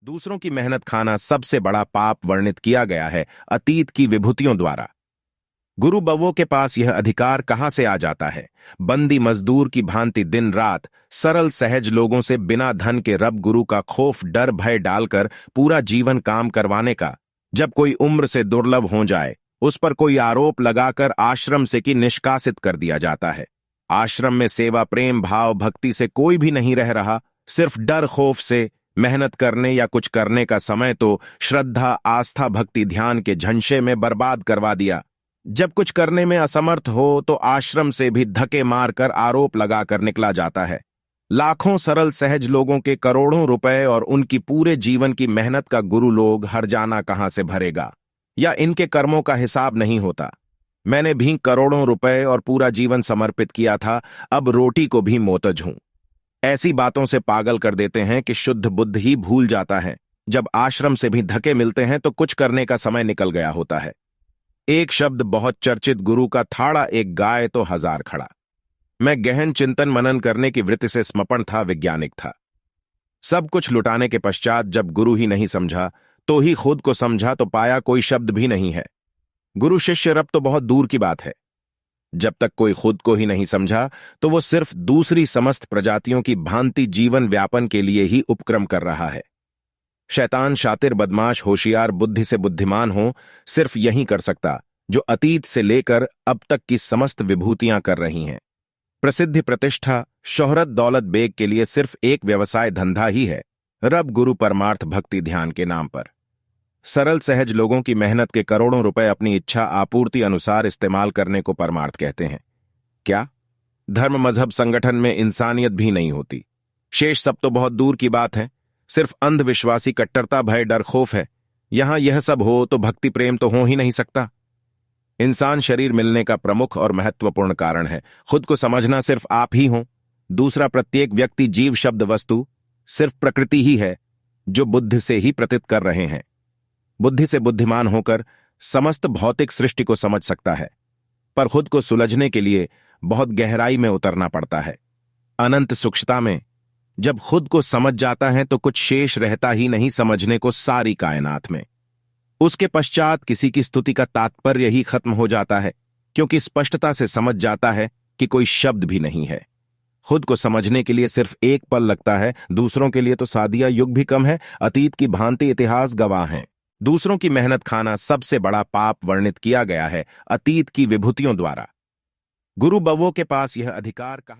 दूसरों की मेहनत खाना सबसे बड़ा पाप वर्णित किया गया है अतीत की विभूतियों द्वारा। गुरु बवो के पास यह अधिकार कहां से आ जाता है? बंदी मजदूर की भांति दिन रात सरल सहज लोगों से बिना धन के रब गुरु का खौफ डर भय डालकर पूरा जीवन काम करवाने का। जब कोई उम्र से दुर्लभ हो जाए उस पर कोई आरोप लगाकर आश्रम से कि निष्कासित कर दिया जाता है। आश्रम में सेवा प्रेम भाव भक्ति से कोई भी नहीं रह रहा, सिर्फ डर खौफ से। मेहनत करने या कुछ करने का समय तो श्रद्धा आस्था भक्ति ध्यान के झंशे में बर्बाद करवा दिया। जब कुछ करने में असमर्थ हो तो आश्रम से भी धक्के मारकर आरोप लगाकर निकला जाता है। लाखों सरल सहज लोगों के करोड़ों रुपए और उनकी पूरे जीवन की मेहनत का गुरु लोग हर्जाना कहां से भरेगा? या इनके कर्मों का हिसाब नहीं होता? मैंने भी करोड़ों रुपए और पूरा जीवन समर्पित किया था, अब रोटी को भी मोहताज हूं। ऐसी बातों से पागल कर देते हैं कि शुद्ध बुद्ध ही भूल जाता है। जब आश्रम से भी धक्के मिलते हैं तो कुछ करने का समय निकल गया होता है। एक शब्द बहुत चर्चित गुरु का थाड़ा, एक गाय तो हजार खड़ा। मैं गहन चिंतन मनन करने की वृत्ति से स्मरण था, वैज्ञानिक था। सब कुछ लुटाने के पश्चात जब गुरु ही नहीं समझा तो ही खुद को समझा तो पाया कोई शब्द भी नहीं है। गुरु शिष्य रब तो बहुत दूर की बात है। जब तक कोई खुद को ही नहीं समझा तो वो सिर्फ दूसरी समस्त प्रजातियों की भांति जीवन व्यापन के लिए ही उपक्रम कर रहा है। शैतान शातिर बदमाश होशियार बुद्धि से बुद्धिमान हो सिर्फ यही कर सकता जो अतीत से लेकर अब तक की समस्त विभूतियां कर रही हैं। प्रसिद्धि प्रतिष्ठा शोहरत दौलत बेग के लिए सिर्फ एक व्यवसाय धंधा ही है, रब गुरु परमार्थ भक्ति ध्यान के नाम पर। सरल सहज लोगों की मेहनत के करोड़ों रुपए अपनी इच्छा आपूर्ति अनुसार इस्तेमाल करने को परमार्थ कहते हैं। क्या धर्म मजहब संगठन में इंसानियत भी नहीं होती? शेष सब तो बहुत दूर की बात है, सिर्फ अंधविश्वासी कट्टरता भय डर खौफ है। यहां यह सब हो तो भक्ति प्रेम तो हो ही नहीं सकता। इंसान शरीर मिलने का प्रमुख और महत्वपूर्ण कारण है। खुद को समझना सिर्फ आप ही हो। दूसरा प्रत्येक व्यक्ति जीव शब्द वस्तु सिर्फ प्रकृति ही है जो बुद्धि से ही प्रतीत कर रहे हैं। बुद्धि से बुद्धिमान होकर समस्त भौतिक सृष्टि को समझ सकता है, पर खुद को सुलझने के लिए बहुत गहराई में उतरना पड़ता है। अनंत सूक्ष्मता में जब खुद को समझ जाता है तो कुछ शेष रहता ही नहीं समझने को सारी कायनात में। उसके पश्चात किसी की स्तुति का तात्पर्य ही खत्म हो जाता है, क्योंकि स्पष्टता से समझ जाता है कि कोई शब्द भी नहीं है। खुद को समझने के लिए सिर्फ एक पल लगता है, दूसरों के लिए तो सादिया युग भी कम है। अतीत की भांति इतिहास गवाह हैं। दूसरों की मेहनत खाना सबसे बड़ा पाप वर्णित किया गया है अतीत की विभूतियों द्वारा। गुरु बवो के पास यह अधिकार कहां